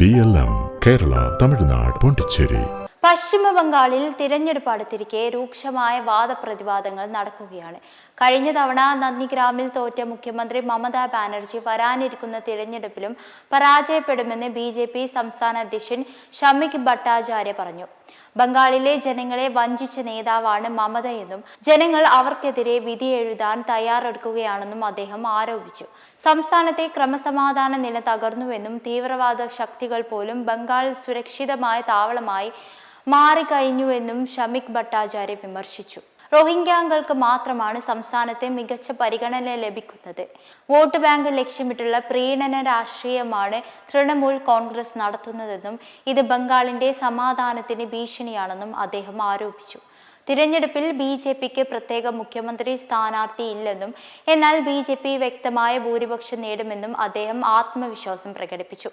BLM Kerala, Tamil Nadu, Pondicherry. പശ്ചിമ ബംഗാളിൽ തിരഞ്ഞെടുപ്പ് അടുത്തിരിക്കെ രൂക്ഷമായ വാദപ്രതിവാദങ്ങൾ നടക്കുകയാണ്. കഴിഞ്ഞ തവണ നന്ദിഗ്രാമിൽ തോറ്റ മുഖ്യമന്ത്രി മമതാ ബാനർജി വരാനിരിക്കുന്ന തിരഞ്ഞെടുപ്പിലും പരാജയപ്പെടുമെന്ന് BJP സംസ്ഥാന അധ്യക്ഷൻ ഷമിക് ഭട്ടാചാര്യ പറഞ്ഞു. ബംഗാളിലെ ജനങ്ങളെ വഞ്ചിച്ച നേതാവാണ് മമതയെന്നും ജനങ്ങൾ അവർക്കെതിരെ വിധി എഴുതാൻ തയ്യാറെടുക്കുകയാണെന്നും അദ്ദേഹം ആരോപിച്ചു. സംസ്ഥാനത്തെ ക്രമസമാധാന നില തകർന്നുവെന്നും തീവ്രവാദ ശക്തികൾ പോലും ബംഗാൾ സുരക്ഷിതമായ താവളമായി മാറിക്കഴിഞ്ഞുവെന്നും ഷമിക് ഭട്ടാചാര്യ വിമർശിച്ചു. റോഹിംഗ്യകൾക്ക് മാത്രമാണ് സംസ്ഥാനത്തെ മികച്ച പരിഗണന ലഭിക്കുന്നത്. വോട്ട് ബാങ്ക് ലക്ഷ്യമിട്ടുള്ള പ്രീണന രാഷ്ട്രീയമാണ് തൃണമൂൽ കോൺഗ്രസ് നടത്തുന്നതെന്നും ഇത് ബംഗാളിന്റെ സമാധാനത്തിന് ഭീഷണിയാണെന്നും അദ്ദേഹം ആരോപിച്ചു. തിരഞ്ഞെടുപ്പിൽ BJPക്ക് പ്രത്യേക മുഖ്യമന്ത്രി സ്ഥാനാർത്ഥി ഇല്ലെന്നും എന്നാൽ BJP വ്യക്തമായ ഭൂരിപക്ഷം നേടുമെന്നും അദ്ദേഹം ആത്മവിശ്വാസം പ്രകടിപ്പിച്ചു.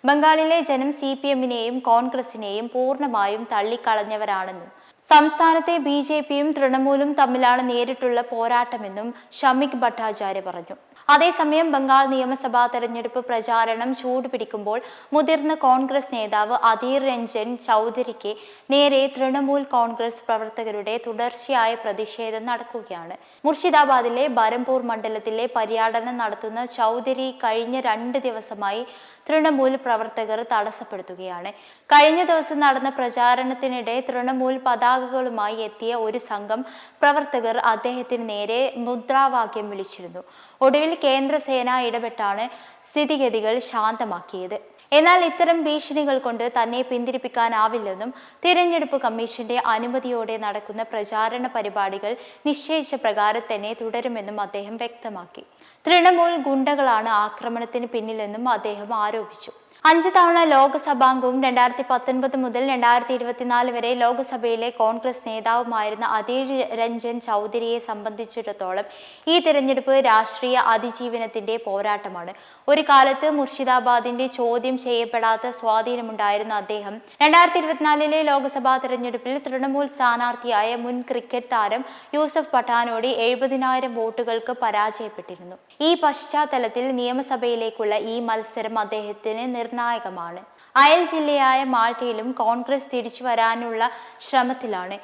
ബംഗാളിലെ ജനം CPMനെയും കോൺഗ്രസിനെയും പൂർണ്ണമായും തള്ളിക്കളഞ്ഞവരാണെന്നും സംസ്ഥാനത്തെ BJPയും തൃണമൂലും തമ്മിലാണ് നേരിട്ടുള്ള പോരാട്ടമെന്നും ഷമിക് ഭട്ടാചാര്യ പറഞ്ഞു. അതേസമയം ബംഗാൾ നിയമസഭാ തെരഞ്ഞെടുപ്പ് പ്രചാരണം ചൂടുപിടിക്കുമ്പോൾ മുതിർന്ന കോൺഗ്രസ് നേതാവ് അധീർ രഞ്ജൻ ചൗധരിക്ക് നേരെ തൃണമൂൽ കോൺഗ്രസ് പ്രവർത്തകരുടെ തുടർച്ചയായ പ്രതിഷേധം നടക്കുകയാണ്. മുർഷിദാബാദിലെ ബരംപൂർ മണ്ഡലത്തിലെ പര്യടനം നടത്തുന്ന ചൗധരി കഴിഞ്ഞ 2 ദിവസമായി തൃണമൂൽ പ്രവർത്തകർ തടസ്സപ്പെടുത്തുകയാണ്. കഴിഞ്ഞ ദിവസം നടന്ന പ്രചാരണത്തിനിടെ തൃണമൂൽ പതാകകളുമായി എത്തിയ ഒരു സംഘം പ്രവർത്തകർ അദ്ദേഹത്തിന് നേരെ മുദ്രാവാക്യം വിളിച്ചിരുന്നു. ഒടുവിൽ കേന്ദ്രസേന ഇടപെട്ടാണ് സ്ഥിതിഗതികൾ ശാന്തമാക്കിയത്. എന്നാൽ ഇത്തരം ഭീഷണികൾ കൊണ്ട് തന്നെ പിന്തിരിപ്പിക്കാനാവില്ലെന്നും തിരഞ്ഞെടുപ്പ് കമ്മീഷന്റെ അനുമതിയോടെ നടക്കുന്ന പ്രചാരണ പരിപാടികൾ നിശ്ചയിച്ച പ്രകാരം തന്നെ തുടരുമെന്നും അദ്ദേഹം വ്യക്തമാക്കി. തൃണമൂൽ ഗുണ്ടകളാണ് ആക്രമണത്തിന് പിന്നിലെന്നും അദ്ദേഹം ആരോപിച്ചു. 5 തവണ ലോക്സഭാംഗവും 2019 മുതൽ 2024 വരെ ലോക്സഭയിലെ കോൺഗ്രസ് നേതാവുമായിരുന്ന അധീർ രഞ്ജൻ ചൗധരിയെ സംബന്ധിച്ചിടത്തോളം ഈ തിരഞ്ഞെടുപ്പ് രാഷ്ട്രീയ അതിജീവനത്തിന്റെ പോരാട്ടമാണ്. ഒരു കാലത്ത് മുർഷിദാബാദിന്റെ ചോദ്യം ചെയ്യപ്പെടാത്ത സ്വാധീനമുണ്ടായിരുന്ന അദ്ദേഹം 2024 ലോക്സഭാ തെരഞ്ഞെടുപ്പിൽ തൃണമൂൽ സ്ഥാനാർത്ഥിയായ മുൻ ക്രിക്കറ്റ് താരം യൂസഫ് പഠാനോട് 70,000 വോട്ടുകൾക്ക് പരാജയപ്പെട്ടിരുന്നു. ഈ പശ്ചാത്തലത്തിൽ നിയമസഭയിലേക്കുള്ള ഈ മത്സരം അദ്ദേഹത്തിന് നിർണായകമാണ്. അയൽ ജില്ലയായ മാൾട്ടയിലും കോൺഗ്രസ് തിരിച്ചു വരാനുള്ള ശ്രമത്തിലാണ്.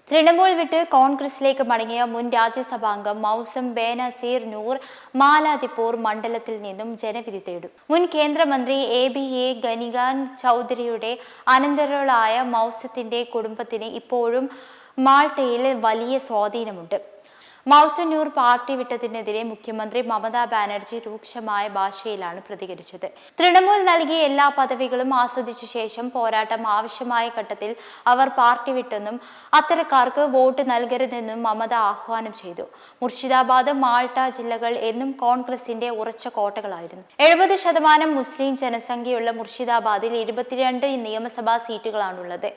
തൃണമൂൽ വിട്ട് കോൺഗ്രസിലേക്ക് മടങ്ങിയ മുൻ രാജ്യസഭാംഗം മൗസം ബേനസീർ നൂർ മാലാദിപൂർ മണ്ഡലത്തിൽ നിന്നും ജനവിധി തേടും. മുൻ കേന്ദ്രമന്ത്രി ABA ഗനികാൻ ചൗധരിയുടെ അനന്തരവളായ മൗസത്തിന്റെ കുടുംബത്തിന് ഇപ്പോഴും മാൾട്ടയിൽ വലിയ സ്വാധീനമുണ്ട്. മൗസന്നൂർ പാർട്ടി വിട്ടതിനെതിരെ മുഖ്യമന്ത്രി മമതാ ബാനർജി രൂക്ഷമായ ഭാഷയിലാണ് പ്രതികരിച്ചത്. തൃണമൂൽ നൽകിയ എല്ലാ പദവികളും ആസ്വദിച്ച ശേഷം പോരാട്ടം ആവശ്യമായ ഘട്ടത്തിൽ അവർ പാർട്ടി വിട്ടെന്നും അത്തരക്കാർക്ക് വോട്ട് നൽകരുതെന്നും മമത ആഹ്വാനം ചെയ്തു. മുർഷിദാബാദ്, മാൾട്ട ജില്ലകൾ എന്നും കോൺഗ്രസിന്റെ ഉറച്ച കോട്ടകളായിരുന്നു. 70% മുസ്ലിം ജനസംഖ്യയുള്ള മുർഷിദാബാദിൽ 22 നിയമസഭാ സീറ്റുകളാണുള്ളത്.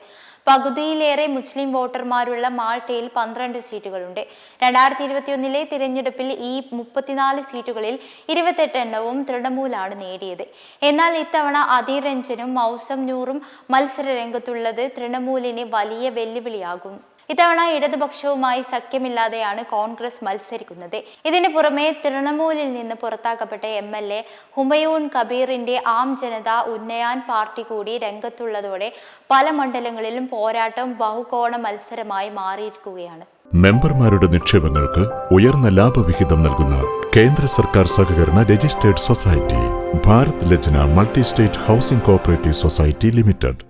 പകുതിയിലേറെ മുസ്ലിം വോട്ടർമാരുള്ള മാൾട്ടയിൽ 12 സീറ്റുകളുണ്ട്. 2021 തിരഞ്ഞെടുപ്പിൽ ഈ 34 സീറ്റുകളിൽ 28 എണ്ണവും തൃണമൂലാണ് നേടിയത്. എന്നാൽ ഇത്തവണ അധീർ രഞ്ജനും മൗസം നൂറും മത്സര രംഗത്തുള്ളത് തൃണമൂലിന് വലിയ വെല്ലുവിളിയാകും. ഇത്തവണ ഇടതുപക്ഷവുമായി സഖ്യമില്ലാതെയാണ് കോൺഗ്രസ് മത്സരിക്കുന്നത്. ഇതിനു പുറമെ തൃണമൂലിൽ നിന്ന് പുറത്താക്കപ്പെട്ട MLA ഹുമയൂൺ കബീറിന്റെ ആം ജനതാ ഉന്നയൻ പാർട്ടി കൂടി രംഗത്തുള്ളതോടെ പല മണ്ഡലങ്ങളിലും പോരാട്ടം ബഹുകോണ മത്സരമായി മാറിയിരിക്കുകയാണ്. മെമ്പർമാരുടെ നിക്ഷേപങ്ങൾക്ക് ഉയർന്ന ലാഭവിഹിതം നൽകുന്ന കേന്ദ്ര സർക്കാർ സഹകരണ registered society Bharat Lajna multi state housing cooperative society limited.